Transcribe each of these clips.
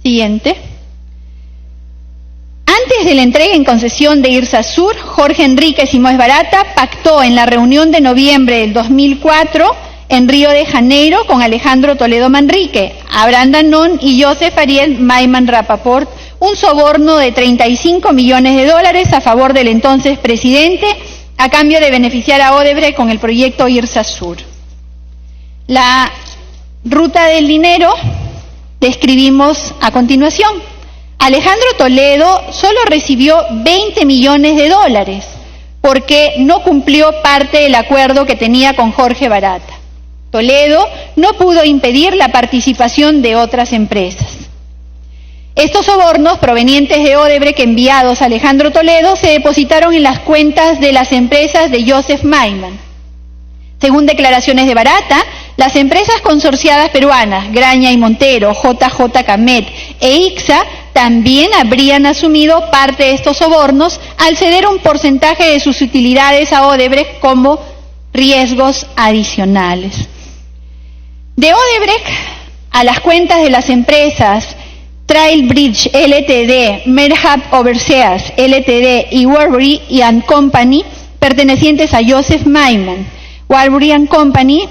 Siguiente. Antes de la entrega en concesión de IRSA Sur, Jorge Enríquez y Moes Barata pactó en la reunión de noviembre del 2004 en Río de Janeiro con Alejandro Toledo Manrique, Abraham Dannón y Joseph Ariel Mayman Rapaport un soborno de $35 millones a favor del entonces presidente a cambio de beneficiar a Odebrecht con el proyecto IRSA Sur. La ruta del dinero describimos a continuación. Alejandro Toledo solo recibió $20 millones porque no cumplió parte del acuerdo que tenía con Jorge Barata. Toledo no pudo impedir la participación de otras empresas. Estos sobornos provenientes de Odebrecht enviados a Alejandro Toledo se depositaron en las cuentas de las empresas de Joseph Mayman. Según declaraciones de Barata, las empresas consorciadas peruanas, Graña y Montero, JJ Camet e ICSA, también habrían asumido parte de estos sobornos al ceder un porcentaje de sus utilidades a Odebrecht como riesgos adicionales. De Odebrecht a las cuentas de las empresas Trailbridge Ltd, Merhab Overseas Ltd y Warburg & Company, pertenecientes a Joseph Mayman. Warburg & Company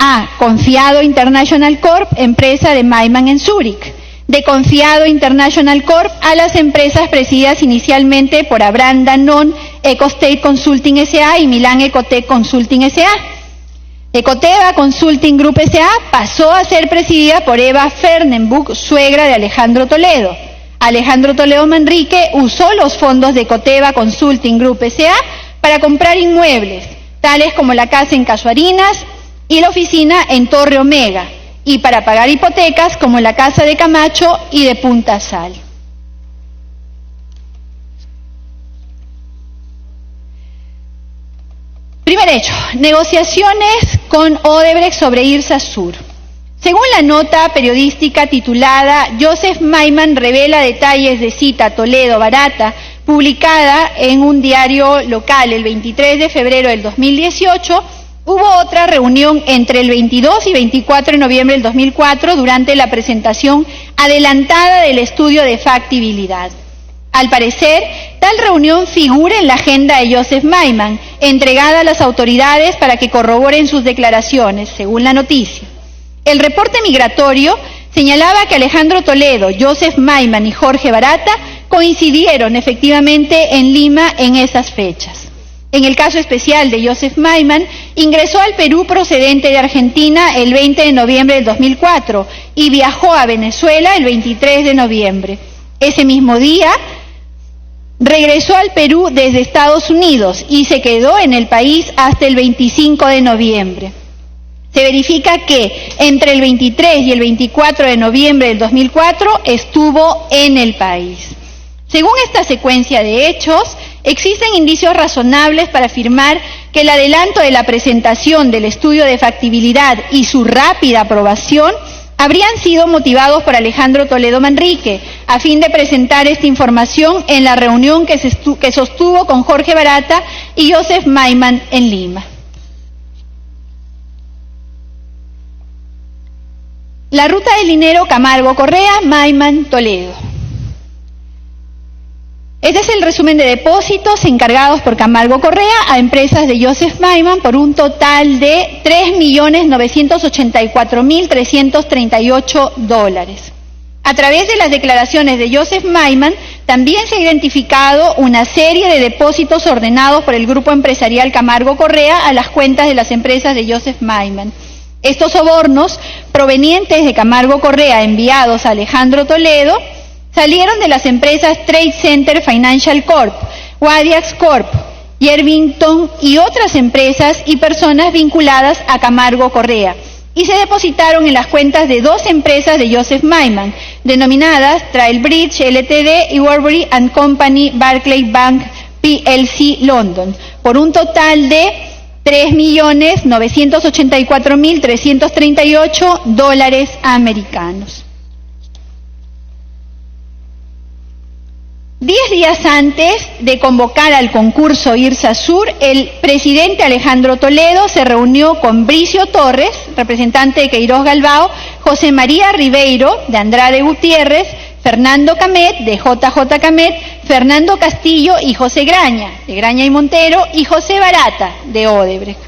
a Confiado International Corp, empresa de Mayman en Zúrich. De Confiado International Corp a las empresas presididas inicialmente por Abraham Dannón, Ecostate Consulting S.A. y Milan Ecotech Consulting S.A. Ecoteva Consulting Group S.A. pasó a ser presidida por Eva Fernenbuch, suegra de Alejandro Toledo. Alejandro Toledo Manrique usó los fondos de Ecoteva Consulting Group S.A. para comprar inmuebles, tales como la casa en Casuarinas y la oficina en Torre Omega, y para pagar hipotecas como la casa de Camacho y de Punta Sal. Primer hecho, negociaciones con Odebrecht sobre IRSA Sur. Según la nota periodística titulada Joseph Mayman revela detalles de cita Toledo-Barata, publicada en un diario local el 23 de febrero del 2018, hubo otra reunión entre el 22 y 24 de noviembre del 2004 durante la presentación adelantada del estudio de factibilidad. Al parecer, tal reunión figura en la agenda de Joseph Mayman, entregada a las autoridades para que corroboren sus declaraciones, según la noticia. El reporte migratorio señalaba que Alejandro Toledo, Joseph Mayman y Jorge Barata coincidieron efectivamente en Lima en esas fechas. En el caso especial de Joseph Mayman, ingresó al Perú procedente de Argentina el 20 de noviembre del 2004 y viajó a Venezuela el 23 de noviembre. Ese mismo día, regresó al Perú desde Estados Unidos y se quedó en el país hasta el 25 de noviembre. Se verifica que entre el 23 y el 24 de noviembre del 2004 estuvo en el país. Según esta secuencia de hechos, existen indicios razonables para afirmar que el adelanto de la presentación del estudio de factibilidad y su rápida aprobación habrían sido motivados por Alejandro Toledo Manrique, a fin de presentar esta información en la reunión que sostuvo con Jorge Barata y Joseph Mayman en Lima. La ruta del dinero Camargo Correa, Mayman, Toledo. Este es el resumen de depósitos encargados por Camargo Correa a empresas de Joseph Mayman por un total de $3.984.338. A través de las declaraciones de Joseph Mayman, también se ha identificado una serie de depósitos ordenados por el grupo empresarial Camargo Correa a las cuentas de las empresas de Joseph Mayman. Estos sobornos provenientes de Camargo Correa enviados a Alejandro Toledo salieron de las empresas Trade Center Financial Corp, Wadiax Corp, Yervington y otras empresas y personas vinculadas a Camargo Correa, y se depositaron en las cuentas de dos empresas de Joseph Mayman, denominadas Trailbridge Ltd y Warburg & Company Barclays Bank PLC London, por un total de $3.984.338 americanos. 10 días antes de convocar al concurso IRSA Sur, el presidente Alejandro Toledo se reunió con Bricio Torres, representante de Queiroz Galbao, José María Ribeiro, de Andrade Gutiérrez, Fernando Camet, de JJ Camet, Fernando Castillo y José Graña, de Graña y Montero, y José Barata, de Odebrecht.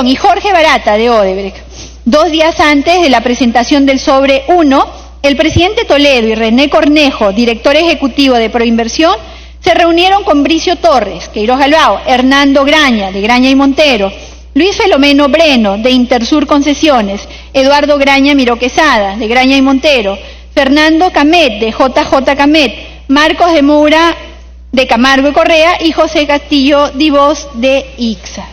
Y Jorge Barata, de Odebrecht. 2 días antes de la presentación del sobre 1, el presidente Toledo y René Cornejo, director ejecutivo de Proinversión, se reunieron con Bricio Torres, Queiroz Galbao, Hernando Graña, de Graña y Montero, Luis Filomeno Breno, de Intersur Concesiones, Eduardo Graña Miró Quesada, de Graña y Montero, Fernando Camet, de JJ Camet, Marcos de Moura, de Camargo y Correa, y José Castillo Divos, de ICSA.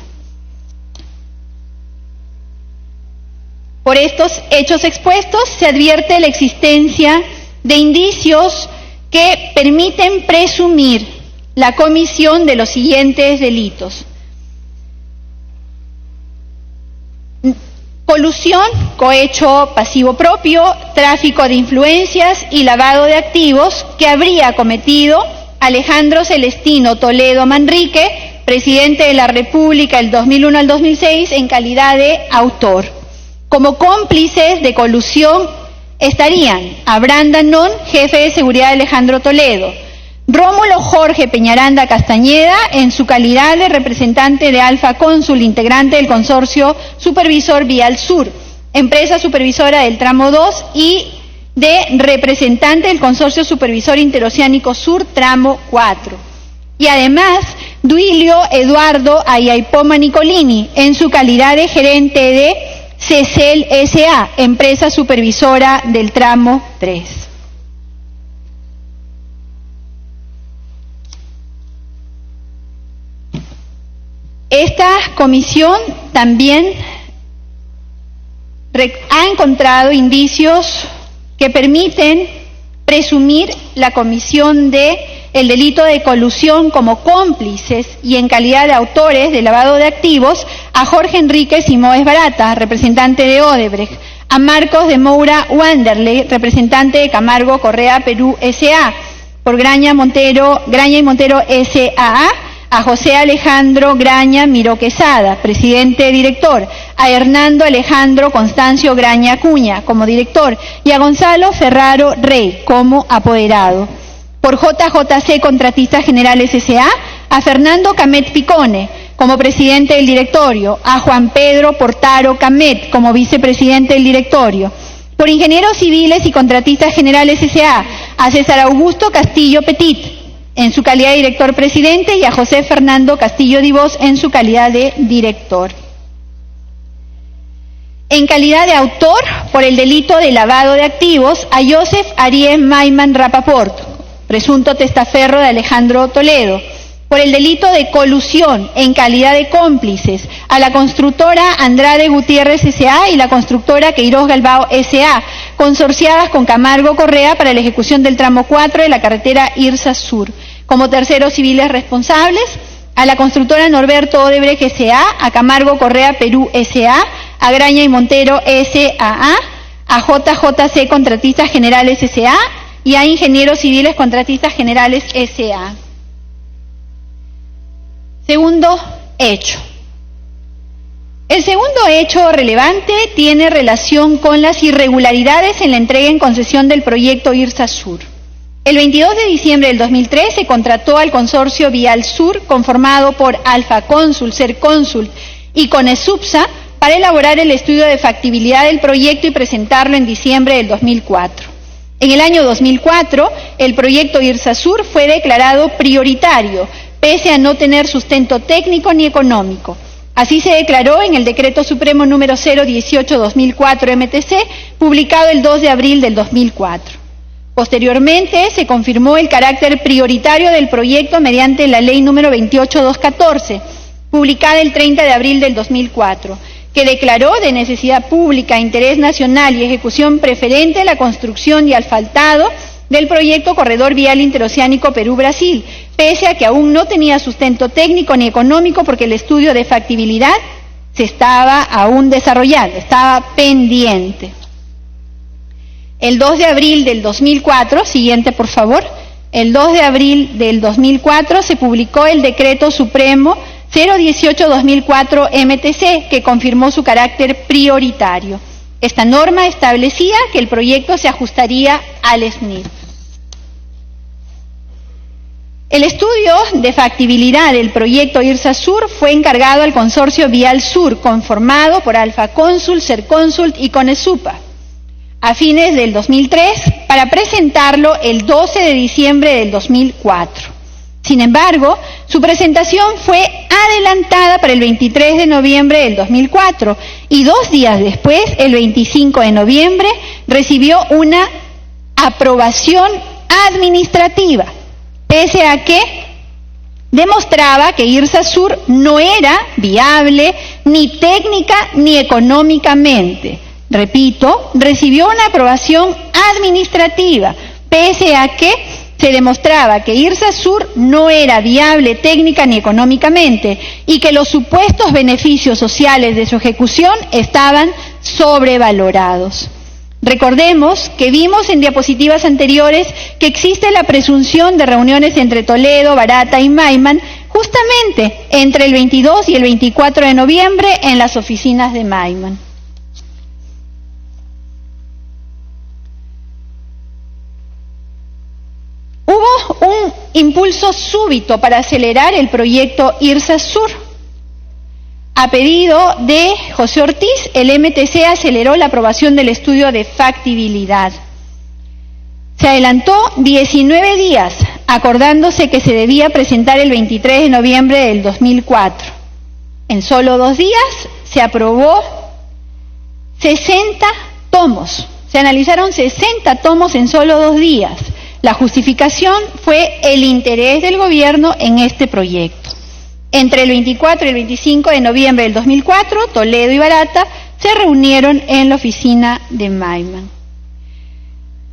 Por estos hechos expuestos, se advierte la existencia de indicios que permiten presumir la comisión de los siguientes delitos: colusión, cohecho pasivo propio, tráfico de influencias y lavado de activos que habría cometido Alejandro Celestino Toledo Manrique, presidente de la República del 2001 al 2006, en calidad de autor. Como cómplices de colusión estarían Abraham Danón, jefe de seguridad de Alejandro Toledo; Rómulo Jorge Peñaranda Castañeda, en su calidad de representante de Alfa Cónsul, integrante del consorcio supervisor Vial Sur, empresa supervisora del tramo 2, y de representante del consorcio supervisor Interoceánico Sur, tramo 4. Y además, Duilio Eduardo Ayaipoma Nicolini, en su calidad de gerente de CECEL S.A., empresa supervisora del tramo 3. Esta comisión también ha encontrado indicios que permiten presumir la comisión de el delito de colusión como cómplices y en calidad de autores de lavado de activos a Jorge Enrique Simoes Barata, representante de Odebrecht; a Marcos de Moura Wanderley, representante de Camargo Correa Perú S.A., por Graña y Montero S.A.A., a José Alejandro Graña Miró Quesada, presidente director; a Hernando Alejandro Constancio Graña Acuña, como director, y a Gonzalo Ferraro Rey, como apoderado. Por JJC Contratistas Generales S.A., a Fernando Camet Picone, como presidente del directorio; a Juan Pedro Portaro Camet, como vicepresidente del directorio. Por Ingenieros Civiles y Contratistas Generales S.A., a César Augusto Castillo Petit, en su calidad de director presidente, y a José Fernando Castillo Divos, en su calidad de director. En calidad de autor, por el delito de lavado de activos, a Joseph Ariel Maiman Rapaport, presunto testaferro de Alejandro Toledo; por el delito de colusión, en calidad de cómplices, a la constructora Andrade Gutiérrez S.A. y la constructora Queiroz Galbao S.A., consorciadas con Camargo Correa para la ejecución del tramo 4 de la carretera IRSA Sur. Como terceros civiles responsables, a la constructora Norberto Odebrecht S.A., a Camargo Correa Perú S.A., a Graña y Montero S.A.A., a JJC Contratistas Generales S.A. y a Ingenieros Civiles Contratistas Generales S.A. Segundo hecho. El segundo hecho relevante tiene relación con las irregularidades en la entrega en concesión del proyecto IRSA Sur. El 22 de diciembre del 2003 se contrató al consorcio Vial Sur, conformado por Alfa Cónsul, Serconsult y Conesupsa, para elaborar el estudio de factibilidad del proyecto y presentarlo en diciembre del 2004. En el año 2004, el proyecto IRSA Sur fue declarado prioritario, pese a no tener sustento técnico ni económico. Así se declaró en el Decreto Supremo número 018/2004 MTC, publicado el 2 de abril del 2004. Posteriormente, se confirmó el carácter prioritario del proyecto mediante la Ley número 28/214, publicada el 30 de abril del 2004, que declaró de necesidad pública, interés nacional y ejecución preferente la construcción y asfaltado del proyecto Corredor Vial Interoceánico Perú-Brasil, pese a que aún no tenía sustento técnico ni económico porque el estudio de factibilidad se estaba aún desarrollando, estaba pendiente. El 2 de abril del 2004, siguiente por favor, el 2 de abril del 2004 se publicó el Decreto Supremo 018-2004 MTC, que confirmó su carácter prioritario. Esta norma establecía que el proyecto se ajustaría al SNIP. El estudio de factibilidad del proyecto IRSA Sur fue encargado al consorcio Vial Sur, conformado por Alfa Consult, Serconsult y Conesupa, a fines del 2003, para presentarlo el 12 de diciembre del 2004. Sin embargo, su presentación fue adelantada para el 23 de noviembre del 2004 y 2 días después, el 25 de noviembre, recibió una aprobación administrativa, pese a que demostraba que IRSA Sur no era viable ni técnica ni económicamente. Repito, recibió una aprobación administrativa, pese a que se demostraba que IRSA Sur no era viable técnica ni económicamente y que los supuestos beneficios sociales de su ejecución estaban sobrevalorados. Recordemos que vimos en diapositivas anteriores que existe la presunción de reuniones entre Toledo, Barata y Maiman justamente entre el 22 y el 24 de noviembre en las oficinas de Maiman. Hubo un impulso súbito para acelerar el proyecto IRSA Sur. A pedido de José Ortiz, el MTC aceleró la aprobación del estudio de factibilidad. Se adelantó 19 días, acordándose que se debía presentar el 23 de noviembre del 2004. En solo 2 días se aprobó 60 tomos. Se analizaron 60 tomos en solo 2 días. La justificación fue el interés del gobierno en este proyecto. Entre el 24 y el 25 de noviembre del 2004, Toledo y Barata se reunieron en la oficina de Maiman.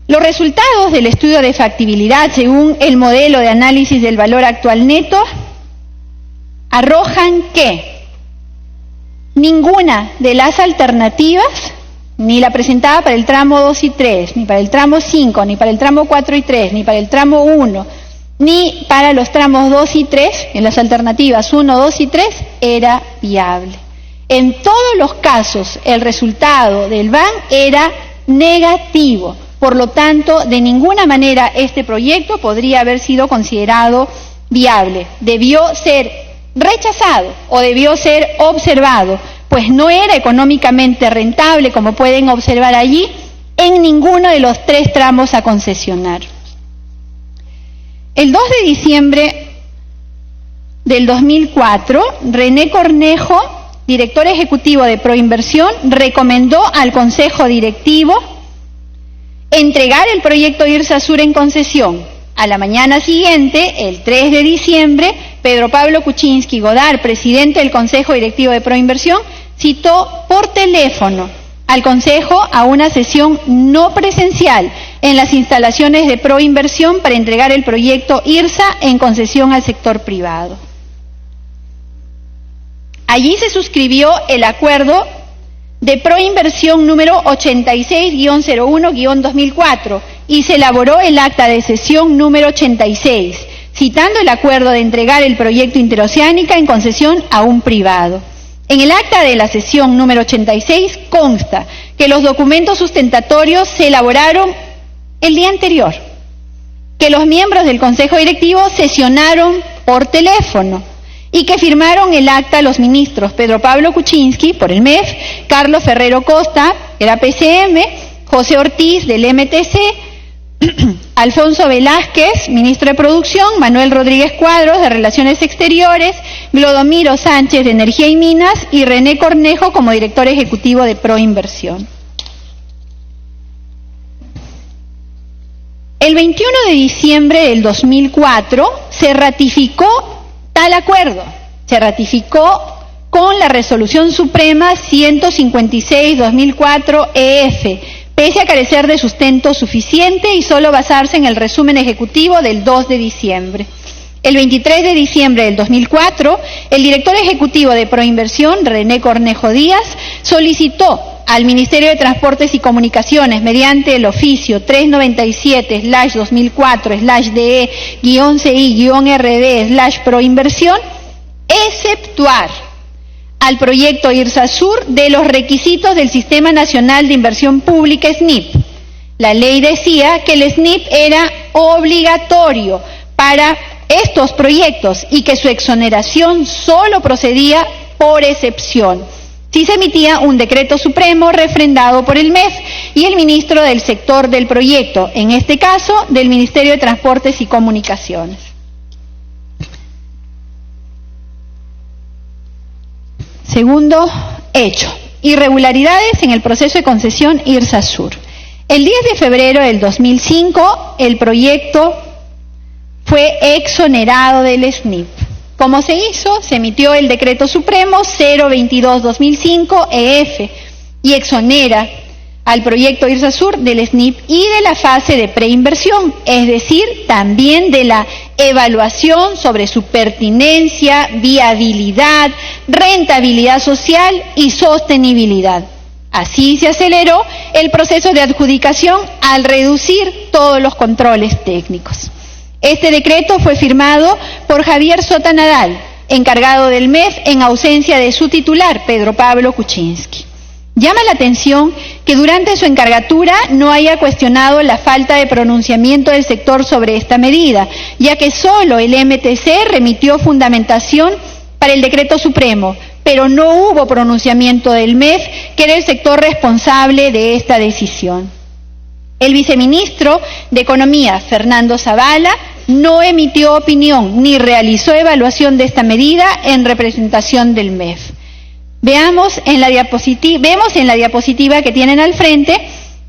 Los resultados del estudio de factibilidad, según el modelo de análisis del valor actual neto, arrojan que ninguna de las alternativas, ni la presentada para el tramo 2 y 3, ni para el tramo 5, ni para el tramo 4 y 3, ni para el tramo 1, ni para los tramos 2 y 3, en las alternativas 1, 2 y 3, era viable. En todos los casos, el resultado del BAN era negativo. Por lo tanto, de ninguna manera este proyecto podría haber sido considerado viable. Debió ser rechazado o debió ser observado, pues no era económicamente rentable, como pueden observar allí, en ninguno de los 3 tramos a concesionar. El 2 de diciembre del 2004, René Cornejo, director ejecutivo de Proinversión, recomendó al Consejo Directivo entregar el proyecto IRSA Sur en concesión. A la mañana siguiente, el 3 de diciembre, Pedro Pablo Kuczynski Godard, presidente del Consejo Directivo de Proinversión, citó por teléfono al Consejo a una sesión no presencial en las instalaciones de Proinversión para entregar el proyecto IRSA en concesión al sector privado. Allí se suscribió el acuerdo de Proinversión número 86-01-2004 y se elaboró el acta de sesión número 86, citando el acuerdo de entregar el proyecto Interoceánica en concesión a un privado. En el acta de la sesión número 86 consta que los documentos sustentatorios se elaboraron el día anterior, que los miembros del Consejo Directivo sesionaron por teléfono y que firmaron el acta los ministros Pedro Pablo Kuczynski, por el MEF, Carlos Ferrero Costa, era PCM, José Ortiz, del MTC, Alfonso Velázquez, ministro de Producción, Manuel Rodríguez Cuadros, de Relaciones Exteriores, Glodomiro Sánchez, de Energía y Minas, y René Cornejo, como director ejecutivo de Proinversión. El 21 de diciembre del 2004 se ratificó tal acuerdo, se ratificó con la Resolución Suprema 156-2004 EF, pese a carecer de sustento suficiente y solo basarse en el resumen ejecutivo del 2 de diciembre. El 23 de diciembre del 2004, el director ejecutivo de Proinversión, René Cornejo Díaz, solicitó al Ministerio de Transportes y Comunicaciones mediante el oficio 397/2004/DE-CI-RD/Proinversión exceptuar al proyecto IRSA Sur de los requisitos del Sistema Nacional de Inversión Pública SNIP. La ley decía que el SNIP era obligatorio para estos proyectos y que su exoneración solo procedía por excepción si se emitía un decreto supremo refrendado por el MEF y el ministro del sector del proyecto, en este caso del Ministerio de Transportes y Comunicaciones. Segundo hecho, irregularidades en el proceso de concesión IRSA Sur. El 10 de febrero del 2005, el proyecto fue exonerado del SNIP. ¿Cómo se hizo? Se emitió el Decreto Supremo 022/2005 EF y exonera al proyecto IRSA Sur del SNIP y de la fase de preinversión, es decir, también de la evaluación sobre su pertinencia, viabilidad, rentabilidad social y sostenibilidad. Así se aceleró el proceso de adjudicación al reducir todos los controles técnicos. Este decreto fue firmado por Javier Sota Nadal, encargado del MEF en ausencia de su titular, Pedro Pablo Kuczynski. Llama la atención que durante su encargatura no haya cuestionado la falta de pronunciamiento del sector sobre esta medida, ya que solo el MTC remitió fundamentación para el decreto supremo, pero no hubo pronunciamiento del MEF, que era el sector responsable de esta decisión. El viceministro de Economía, Fernando Zavala, no emitió opinión ni realizó evaluación de esta medida en representación del MEF. Vemos en la diapositiva que tienen al frente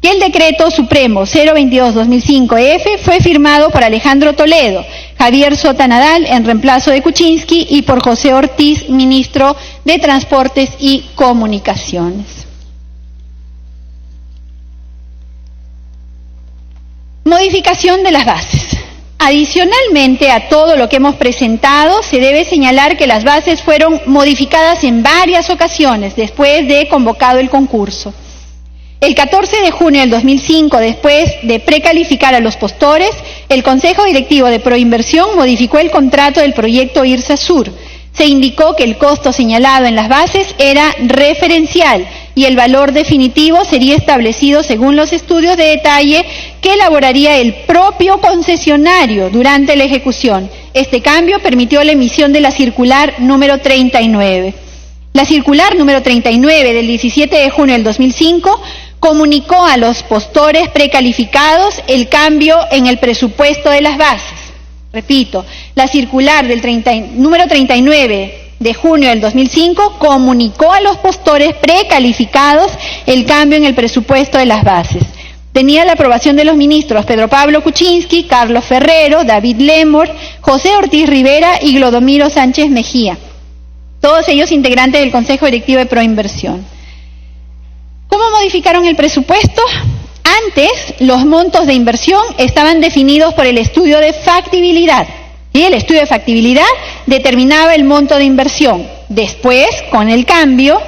que el Decreto Supremo 022/2005 EF fue firmado por Alejandro Toledo, Javier Sota Nadal en reemplazo de Kuczynski y por José Ortiz, ministro de Transportes y Comunicaciones. Modificación de las bases. Adicionalmente a todo lo que hemos presentado, se debe señalar que las bases fueron modificadas en varias ocasiones después de convocado el concurso. El 14 de junio del 2005, después de precalificar a los postores, el Consejo Directivo de Proinversión modificó el contrato del proyecto IRSA Sur. Se indicó que el costo señalado en las bases era referencial y el valor definitivo sería establecido según los estudios de detalle que elaboraría el propio concesionario durante la ejecución. Este cambio permitió la emisión de la circular número 39. La circular número 39 del 17 de junio del 2005 comunicó a los postores precalificados el cambio en el presupuesto de las bases. Repito, la circular número 39 de junio del 2005 comunicó a los postores precalificados el cambio en el presupuesto de las bases. Tenía la aprobación de los ministros Pedro Pablo Kuczynski, Carlos Ferrero, David Lemor, José Ortiz Rivera y Glodomiro Sánchez Mejía, todos ellos integrantes del Consejo Directivo de Proinversión. ¿Cómo modificaron el presupuesto? Antes, los montos de inversión estaban definidos por el estudio de factibilidad. Y el estudio de factibilidad determinaba el monto de inversión. Después, con el cambio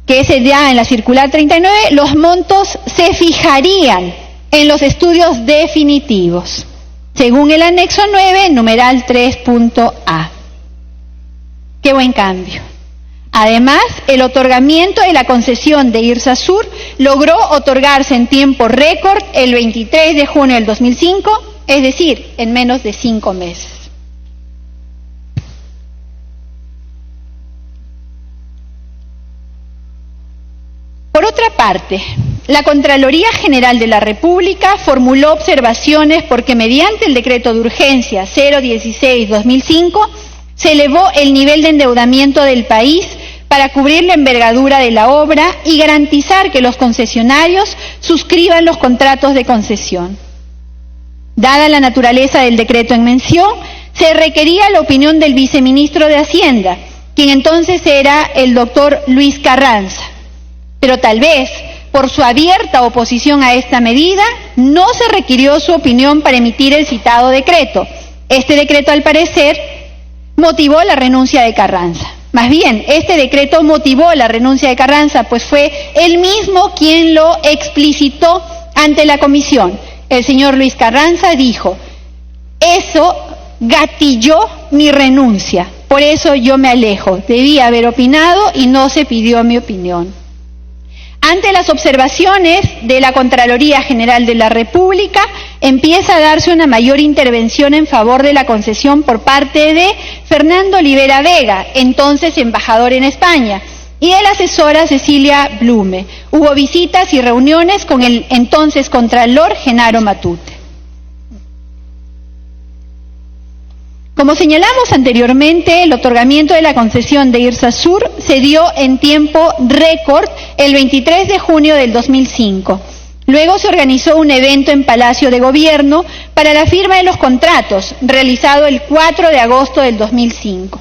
que se da en la circular 39, los montos se fijarían en los estudios definitivos, según el anexo 9, numeral 3.a. ¡Qué buen cambio! Además, el otorgamiento de la concesión de IRSA Sur logró otorgarse en tiempo récord el 23 de junio del 2005, es decir, en menos de 5 meses. Por otra parte, la Contraloría General de la República formuló observaciones porque mediante el decreto de urgencia 016/2005 se elevó el nivel de endeudamiento del país para cubrir la envergadura de la obra y garantizar que los concesionarios suscriban los contratos de concesión. Dada la naturaleza del decreto en mención, se requería la opinión del viceministro de Hacienda, quien entonces era el doctor Luis Carranza. Pero tal vez, por su abierta oposición a esta medida, no se requirió su opinión para emitir el citado decreto. Este decreto, al parecer, motivó la renuncia de Carranza. Más bien, este decreto motivó la renuncia de Carranza, pues fue él mismo quien lo explicitó ante la comisión. El señor Luis Carranza dijo: eso gatilló mi renuncia, por eso yo me alejo. Debía haber opinado y no se pidió mi opinión. Ante las observaciones de la Contraloría General de la República, empieza a darse una mayor intervención en favor de la concesión por parte de Fernando Olivera Vega, entonces embajador en España, y de la asesora Cecilia Blume. Hubo visitas y reuniones con el entonces Contralor Genaro Matute. Como señalamos anteriormente, el otorgamiento de la concesión de IRSA Sur se dio en tiempo récord el 23 de junio del 2005. Luego se organizó un evento en Palacio de Gobierno para la firma de los contratos, realizado el 4 de agosto del 2005.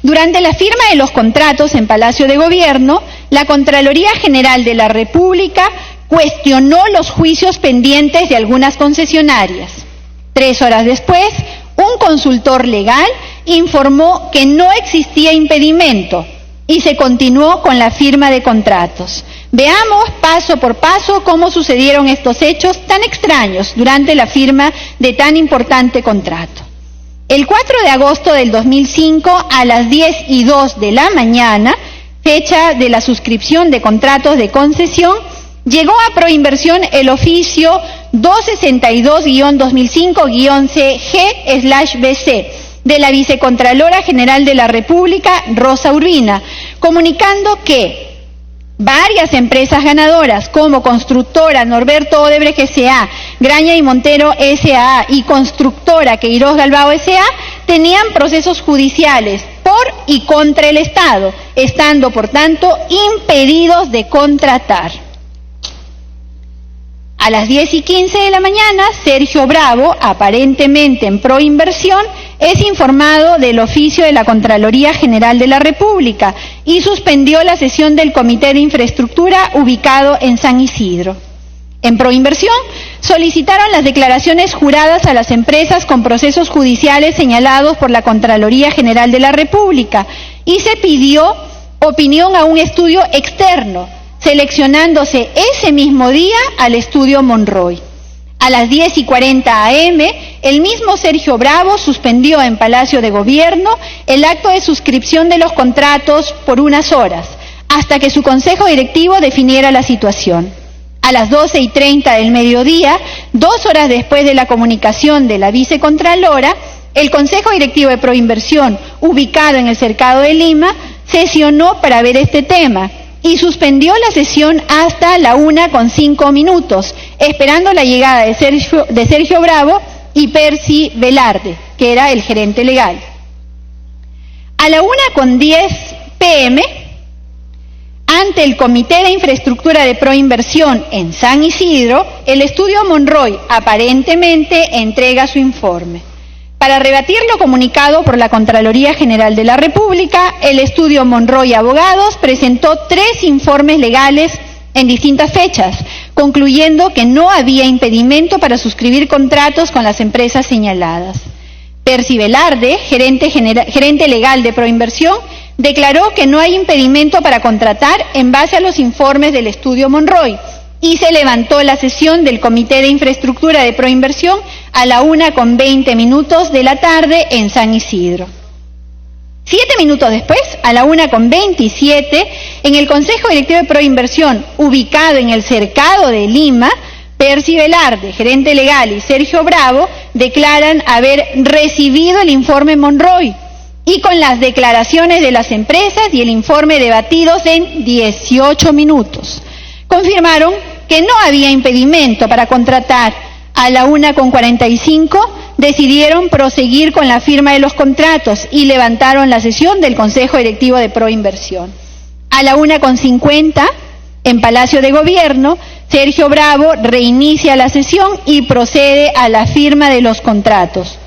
Durante la firma de los contratos en Palacio de Gobierno, la Contraloría General de la República cuestionó los juicios pendientes de algunas concesionarias. 3 horas después, un consultor legal informó que no existía impedimento y se continuó con la firma de contratos. Veamos paso por paso cómo sucedieron estos hechos tan extraños durante la firma de tan importante contrato. El 4 de agosto del 2005, a las 10:02 de la mañana, fecha de la suscripción de contratos de concesión, llegó a Proinversión el oficio 262-2005-CG/BC de la Vicecontralora General de la República, Rosa Urbina, comunicando que varias empresas ganadoras como Constructora Norberto Odebrecht S.A., Graña y Montero S.A. y Constructora Queiroz Galbao S.A. tenían procesos judiciales por y contra el Estado, estando por tanto impedidos de contratar. A las 10:15 de la mañana, Sergio Bravo, aparentemente en Proinversión, es informado del oficio de la Contraloría General de la República y suspendió la sesión del Comité de Infraestructura ubicado en San Isidro. En Proinversión solicitaron las declaraciones juradas a las empresas con procesos judiciales señalados por la Contraloría General de la República y se pidió opinión a un estudio externo, seleccionándose ese mismo día al estudio Monroy. A las 10:40 a.m., el mismo Sergio Bravo suspendió en Palacio de Gobierno el acto de suscripción de los contratos por unas horas, hasta que su consejo directivo definiera la situación. A las 12:30 del mediodía, 2 horas después de la comunicación de la vicecontralora, el consejo directivo de Proinversión, ubicado en el Cercado de Lima, sesionó para ver este tema y suspendió la sesión hasta la 1:05, esperando la llegada de Sergio Bravo y Percy Velarde, que era el gerente legal. A la 1:10 p.m., ante el Comité de Infraestructura de Proinversión en San Isidro, el estudio Monroy aparentemente entrega su informe. Para rebatir lo comunicado por la Contraloría General de la República, el estudio Monroy Abogados presentó 3 informes legales en distintas fechas, concluyendo que no había impedimento para suscribir contratos con las empresas señaladas. Percy Velarde, gerente legal de Proinversión, declaró que no hay impedimento para contratar en base a los informes del estudio Monroy, y se levantó la sesión del Comité de Infraestructura de Proinversión a la 1:20 de la tarde en San Isidro. 7 minutos después, a la 1:27, en el Consejo Directivo de Proinversión, ubicado en el Cercado de Lima, Percy Velarde, gerente legal, y Sergio Bravo declaran haber recibido el informe Monroy, y con las declaraciones de las empresas y el informe debatidos en 18 minutos. Confirmaron que no había impedimento para contratar. A la 1:45 decidieron proseguir con la firma de los contratos y levantaron la sesión del Consejo Directivo de Proinversión. A la 1:50, en Palacio de Gobierno, Sergio Bravo reinicia la sesión y procede a la firma de los contratos.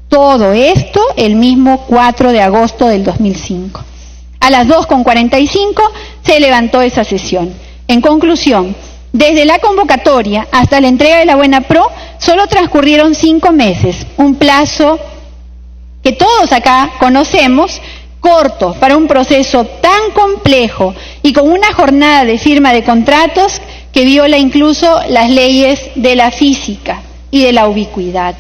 Todo esto el mismo 4 de agosto del 2005. A las 2:45 se levantó esa sesión. En conclusión, desde la convocatoria hasta la entrega de la Buena Pro, solo transcurrieron 5 meses, un plazo que todos acá conocemos, corto para un proceso tan complejo y con una jornada de firma de contratos que viola incluso las leyes de la física y de la ubicuidad.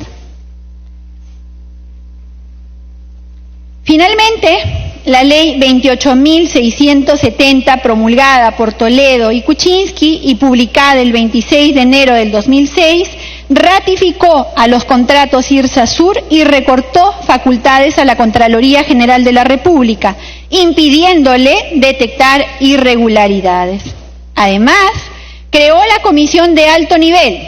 Finalmente, la ley 28.670, promulgada por Toledo y Kuczynski y publicada el 26 de enero del 2006, ratificó a los contratos IRSA-Sur y recortó facultades a la Contraloría General de la República, impidiéndole detectar irregularidades. Además, creó la Comisión de Alto Nivel,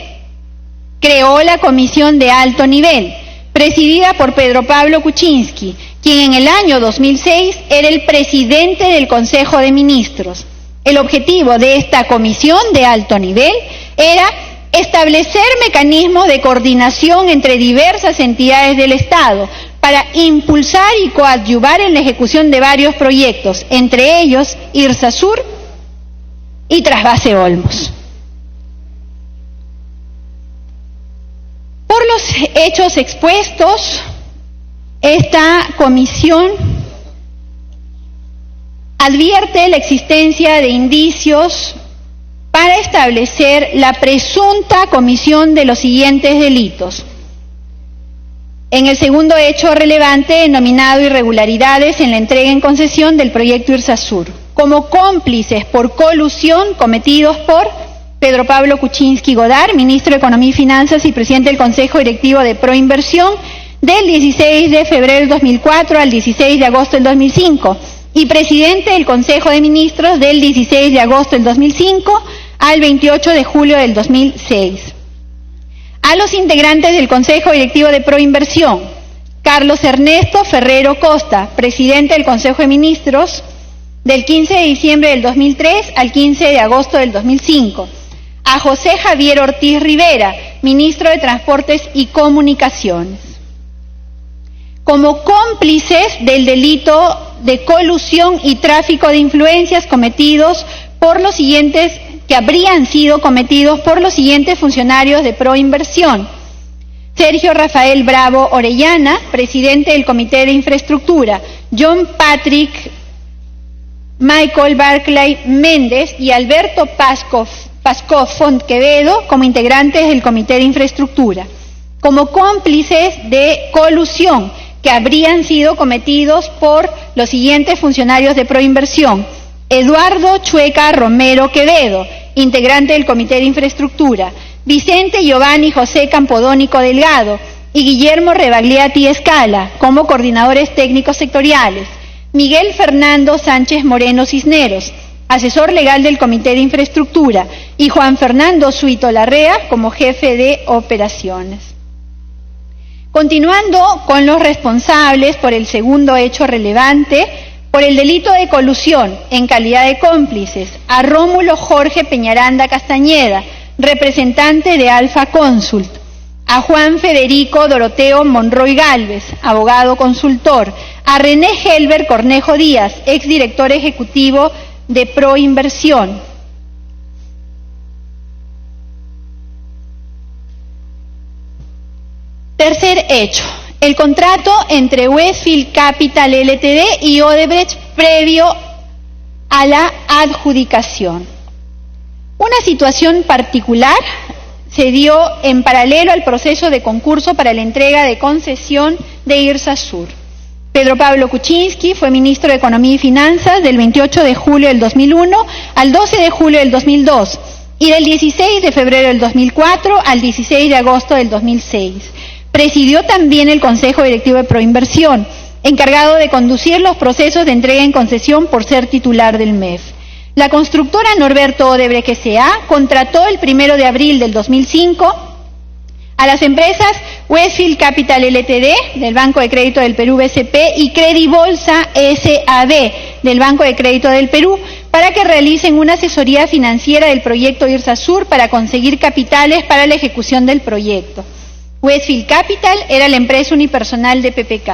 presidida por Pedro Pablo Kuczynski, quien en el año 2006 era el presidente del Consejo de Ministros. El objetivo de esta Comisión de Alto Nivel era establecer mecanismos de coordinación entre diversas entidades del Estado para impulsar y coadyuvar en la ejecución de varios proyectos, entre ellos IRSA-Sur y Trasvase Olmos. Por los hechos expuestos, esta comisión advierte la existencia de indicios para establecer la presunta comisión de los siguientes delitos. En el segundo hecho relevante, denominado irregularidades en la entrega en concesión del proyecto IRSA-Sur, como cómplices por colusión cometidos por Pedro Pablo Kuczynski Godard, ministro de Economía y Finanzas y presidente del Consejo Directivo de Proinversión, del 16 de febrero del 2004 al 16 de agosto del 2005, y presidente del Consejo de Ministros del 16 de agosto del 2005 al 28 de julio del 2006. A los integrantes del Consejo Directivo de Proinversión: Carlos Ernesto Ferrero Costa, presidente del Consejo de Ministros del 15 de diciembre del 2003 al 15 de agosto del 2005. A José Javier Ortiz Rivera, ministro de Transportes y Comunicaciones. Como cómplices del delito de colusión y tráfico de influencias cometidos por los siguientes, que habrían sido cometidos por los siguientes funcionarios de Proinversión: Sergio Rafael Bravo Orellana, presidente del Comité de Infraestructura; John Patrick Michael Barclay Méndez y Alberto Pasco Font Quevedo, como integrantes del Comité de Infraestructura. Como cómplices de colusión, que habrían sido cometidos por los siguientes funcionarios de Proinversión: Eduardo Chueca Romero Quevedo, integrante del Comité de Infraestructura; Vicente Giovanni José Campodónico Delgado y Guillermo Rebagliati Escala, como coordinadores técnicos sectoriales; Miguel Fernando Sánchez Moreno Cisneros, asesor legal del Comité de Infraestructura, y Juan Fernando Suito Larrea, como jefe de operaciones. Continuando con los responsables por el segundo hecho relevante, por el delito de colusión en calidad de cómplices: a Rómulo Jorge Peñaranda Castañeda, representante de Alfa Consult; a Juan Federico Doroteo Monroy Gálvez, abogado consultor; a René Helber Cornejo Díaz, exdirector ejecutivo de Proinversión. Tercer hecho: el contrato entre Westfield Capital Ltd y Odebrecht previo a la adjudicación. Una situación particular se dio en paralelo al proceso de concurso para la entrega de concesión de IRSA-Sur. Pedro Pablo Kuczynski fue ministro de Economía y Finanzas del 28 de julio del 2001 al 12 de julio del 2002 y del 16 de febrero del 2004 al 16 de agosto del 2006. Presidió también el Consejo Directivo de Proinversión, encargado de conducir los procesos de entrega en concesión por ser titular del MEF. La constructora Norberto Odebrecht S.A. contrató el 1 de abril del 2005 a las empresas Westfield Capital Ltd. del Banco de Crédito del Perú BCP y Credibolsa S.A.B. del Banco de Crédito del Perú para que realicen una asesoría financiera del proyecto IRSA-Sur para conseguir capitales para la ejecución del proyecto. Westfield Capital era la empresa unipersonal de PPK,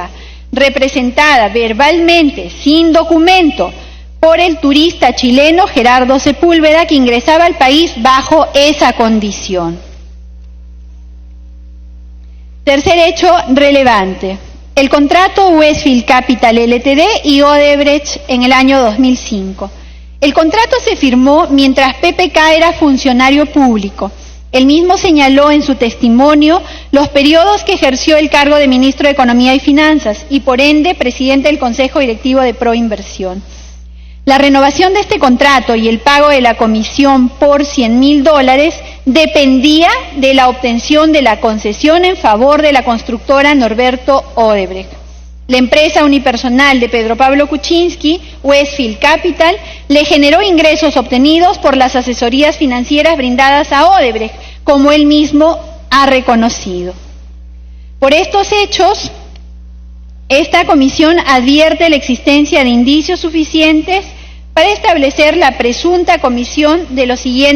representada verbalmente, sin documento, por el turista chileno Gerardo Sepúlveda, que ingresaba al país bajo esa condición. Tercer hecho relevante: el contrato Westfield Capital Ltd y Odebrecht en el año 2005. El contrato se firmó mientras PPK era funcionario público. Él mismo señaló en su testimonio los periodos que ejerció el cargo de ministro de Economía y Finanzas y, por ende, presidente del Consejo Directivo de Proinversión. La renovación de este contrato y el pago de la comisión por $100.000 dependía de la obtención de la concesión en favor de la constructora Norberto Odebrecht. La empresa unipersonal de Pedro Pablo Kuczynski, Westfield Capital, le generó ingresos obtenidos por las asesorías financieras brindadas a Odebrecht, como él mismo ha reconocido. Por estos hechos, esta comisión advierte la existencia de indicios suficientes para establecer la presunta comisión de los siguientes